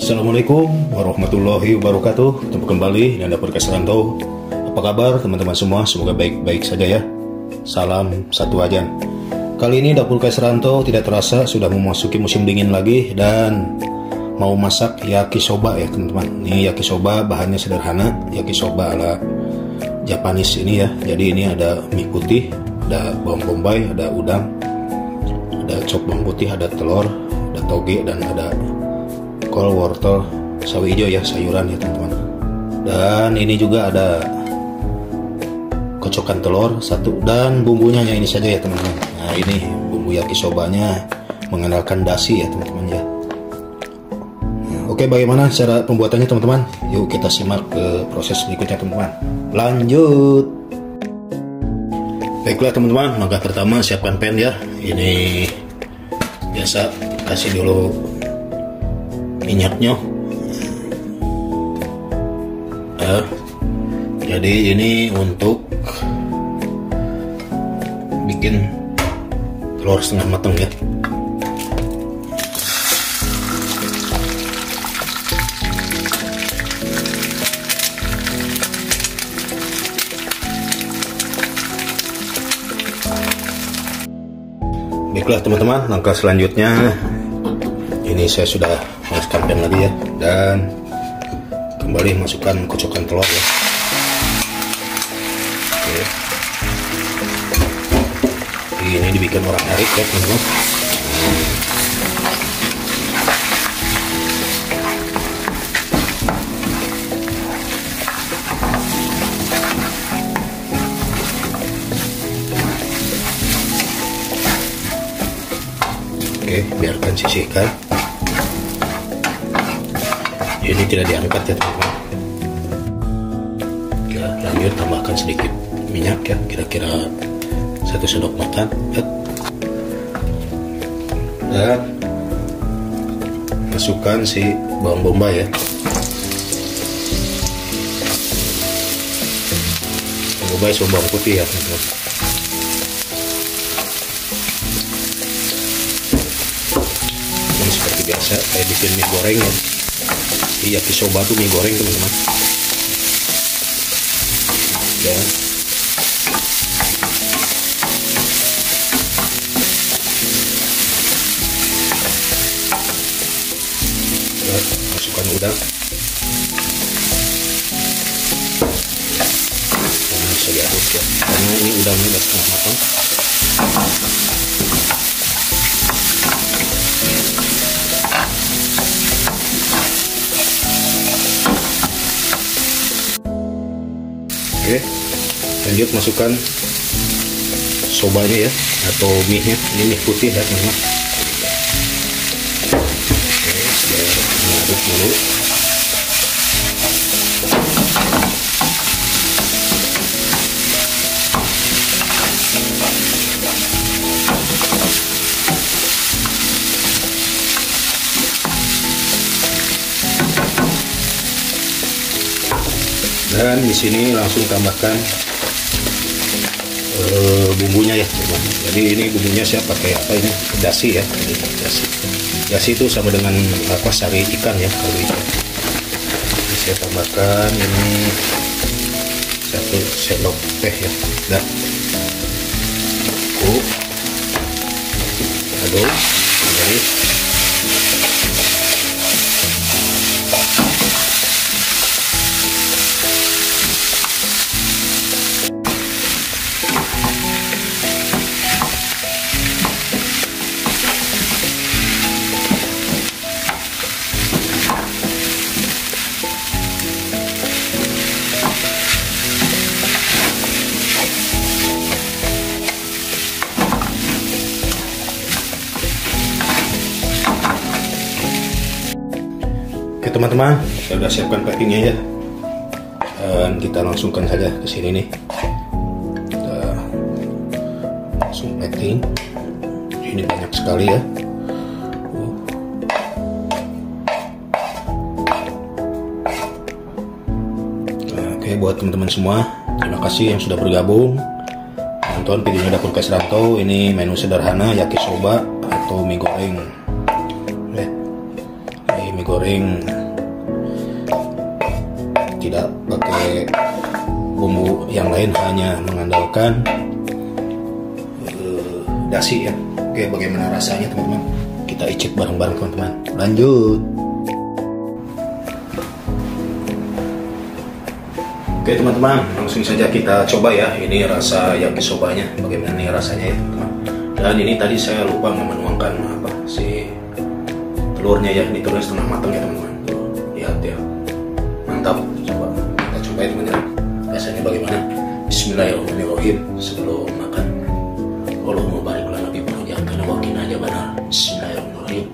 Assalamualaikum warahmatullahi wabarakatuh. Jumpa kembali di Dapur Kes Rantau. Apa kabar teman-teman semua? Semoga baik-baik saja ya. Salam satu wajan. Kali ini Dapur Kes Rantau tidak terasa sudah memasuki musim dingin lagi dan mau masak yakisoba ya teman-teman. Ini yakisoba bahannya sederhana, yakisoba ala Japanese ini ya. Jadi ini ada mie putih, ada bawang bombay, ada udang, ada cop bawang putih, ada telur, ada toge, dan ada kol, wortel, sawi hijau ya, sayuran ya teman-teman. Dan ini juga ada kocokan telur satu, dan bumbunya hanya ini saja ya teman-teman. Nah ini bumbu yakisobanya mengandalkan dashi ya teman-teman ya. Nah, oke, bagaimana cara pembuatannya teman-teman? Yuk kita simak ke proses berikutnya teman-teman. Lanjut. Baiklah teman-teman, maka pertama siapkan pan ya. Ini biasa kasih dulu minyaknya. Jadi ini untuk bikin telur setengah matang ya. Baiklah teman-teman, langkah selanjutnya ini saya sudah panaskan pan lagi ya, dan kembali masukkan kocokan telur ya. Oke. Ini dibikin orang Erik ya teman-teman. Oke, biarkan sisihkan. Ini tidak diangkat ya teman-teman. Ya, lanjut tambahkan sedikit minyak ya, kira-kira 1 sendok makan ya. Dan masukkan si bawang bombay ya. Bawang bombay sama bawang putih ya teman-teman. Ini seperti biasa kayak bikin mie goreng ya. Yakisoba tuh mie goreng teman-teman. Dan masukkan udang. Dan bisa diaduk ya, karena ini udangnya udah setengah matang. Oke, lanjut masukkan sobanya ya, atau mie nya. Ini mie putih ya teman-teman. Oke, biar mengaduk dulu. Dan di sini langsung tambahkan bumbunya ya teman. Jadi ini bumbunya saya pakai apa ini? Dashi ya. Dashi itu sama dengan apa, sari ikan ya kalau itu. Jadi saya tambahkan ini 1 sendok teh ya. Dah. Aduk kembali. Oke teman-teman, saya sudah siapkan packingnya ya, dan kita langsungkan saja ke sini nih. Kita langsung packing. Ini banyak sekali ya. Oke, buat teman-teman semua, terima kasih yang sudah bergabung nonton videonya Dapur Kes Rantau. Ini menu sederhana yakisoba atau mie goreng. Mie goreng goreng, tidak pakai bumbu yang lain, hanya mengandalkan dasi ya. Oke, bagaimana rasanya teman-teman? Kita icip bareng-bareng teman-teman. Lanjut. Oke teman-teman, langsung saja kita coba ya. Ini rasa yakisobanya, bagaimana nih rasanya ya teman-teman. Dan ini tadi saya lupa menuangkan si telurnya ya, ini telurnya setengah matang ya teman-teman. Lihat ya, mantap. Coba kita coba ya teman-teman, rasanya bagaimana. Bismillahirrahmanirrahim. Sebelum makan, Allahumma barik lana fi barokah wa qina adzabannar. Bismillahirrahmanirrahim.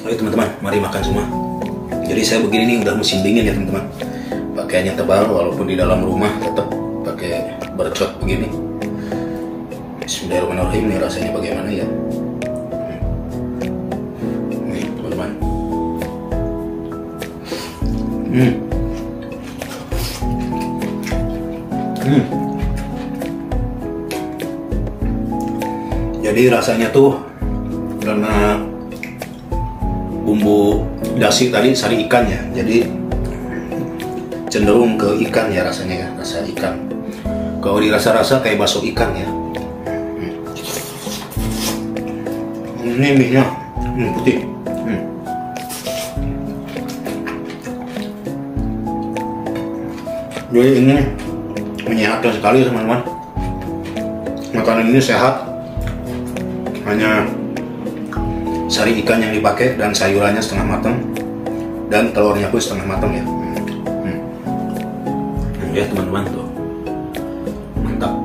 Ayo teman-teman, mari makan semua. Jadi saya begini nih, udah musim dingin ya teman-teman. Pakaiannya tebal, walaupun di dalam rumah tetap pakai bercot begini. Bismillahirrahmanirrahim. Ini rasanya bagaimana ya? Nih teman-teman. Jadi rasanya tuh karena bumbu dasi tadi sari ikan ya, jadi cenderung ke ikan ya rasanya ya, rasa ikan. Kalau dirasa-rasa kayak bakso ikan ya. Ini mie-nya putih. Jadi ini menyehatkan sekali teman-teman. Makanan ini sehat, hanya sari ikan yang dipakai dan sayurannya setengah matang dan telurnya pun setengah matang ya. Ya teman-teman tuh, mantap.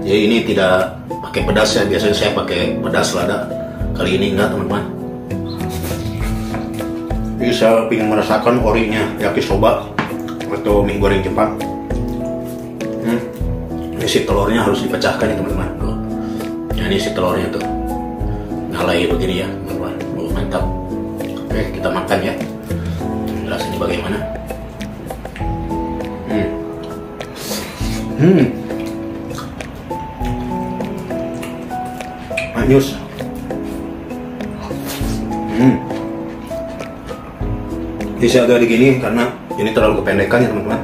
Jadi ini tidak pakai pedas ya, biasanya saya pakai pedas lada, kali ini enggak teman-teman. Jadi saya ingin merasakan orinya yakisoba atau mie goreng Jepang. Ini si telurnya harus dipecahkan ya teman-teman. Nah, ini si telurnya tuh ngalai begini ya teman-teman. Mantap. Oke, kita makan ya. Rasanya bagaimana? Manis. Ini saya agak begini karena ini terlalu kependekan ya teman-teman.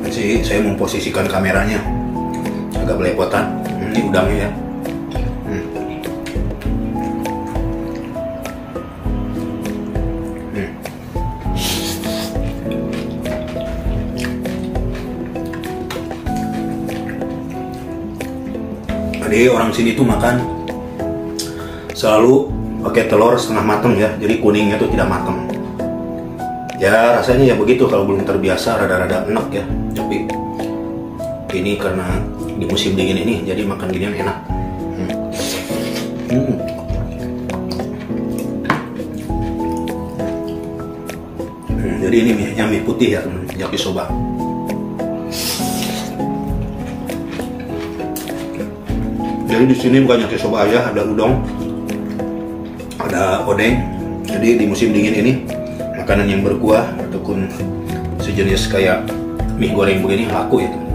Jadi saya memposisikan kameranya agak belepotan. Ini udangnya ya. Jadi orang sini tuh makan selalu pakai telur setengah matang ya, jadi kuningnya tuh tidak matang. Ya rasanya ya begitu, kalau belum terbiasa rada-rada enak ya. Tapi ini karena di musim dingin ini, jadi makan ginian enak. Jadi ini mie putih ya teman, yakisoba. Jadi di sini bukan yakisoba aja, ada udon, ada odeng. Jadi di musim dingin ini makanan yang berkuah ataupun sejenis kayak mie goreng begini laku ya teman.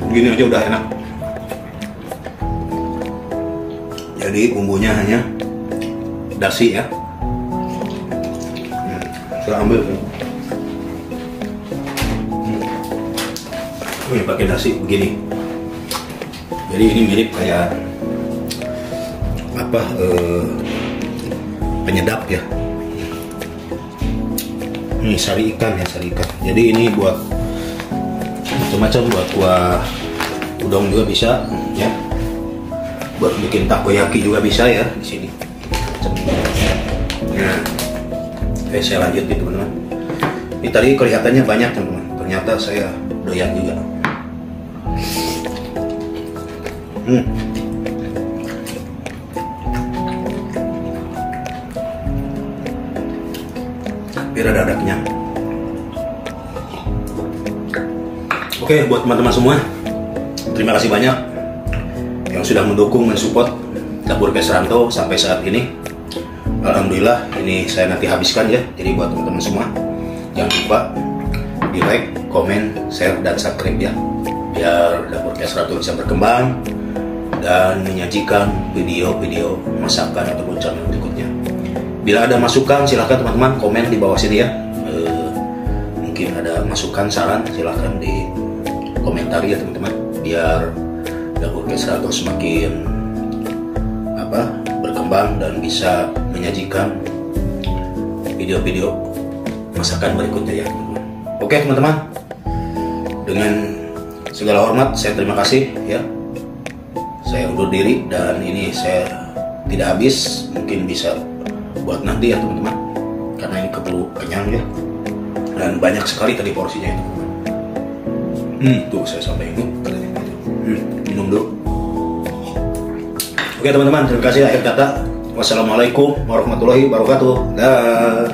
Begini aja udah enak. Jadi bumbunya hanya dasi ya. Saya ambil. Ini pakai dasi begini. Jadi ini mirip kayak penyedap ya. Ini sari ikan ya, sari ikan. Jadi ini buat macam-macam, buat kuah udang juga bisa ya. Buat bikin takoyaki juga bisa ya di sini. Nah, oke, saya lanjut nih teman-teman. Ini tadi kelihatannya banyak teman-teman. Ternyata saya doyan juga. Tapi rada-rada kenyang. Oke, buat teman-teman semua, terima kasih banyak yang sudah mendukung, mensupport Dapur Kesranto sampai saat ini. Alhamdulillah, ini saya nanti habiskan ya. Jadi buat teman-teman semua, jangan lupa di like, komen, share, dan subscribe ya, biar Dapur Kesranto bisa berkembang dan menyajikan video-video masakan ataupun channel berikutnya. Bila ada masukan, silahkan teman-teman komen di bawah sini ya. Mungkin ada masukan, saran, silahkan di komentar ya teman-teman, biar Dapur Kesranto semakin berkembang dan bisa menyajikan video-video masakan berikutnya ya teman-teman. Oke teman-teman, dengan segala hormat saya terima kasih ya. Saya undur diri dan ini saya tidak habis, mungkin bisa buat nanti ya teman-teman, karena ini keburu kenyang ya, dan banyak sekali tadi porsinya itu teman-teman. Tuh saya sampai ini minum dulu. Oke teman-teman, terima kasih. Akhir kata, wassalamualaikum warahmatullahi wabarakatuh. Dah.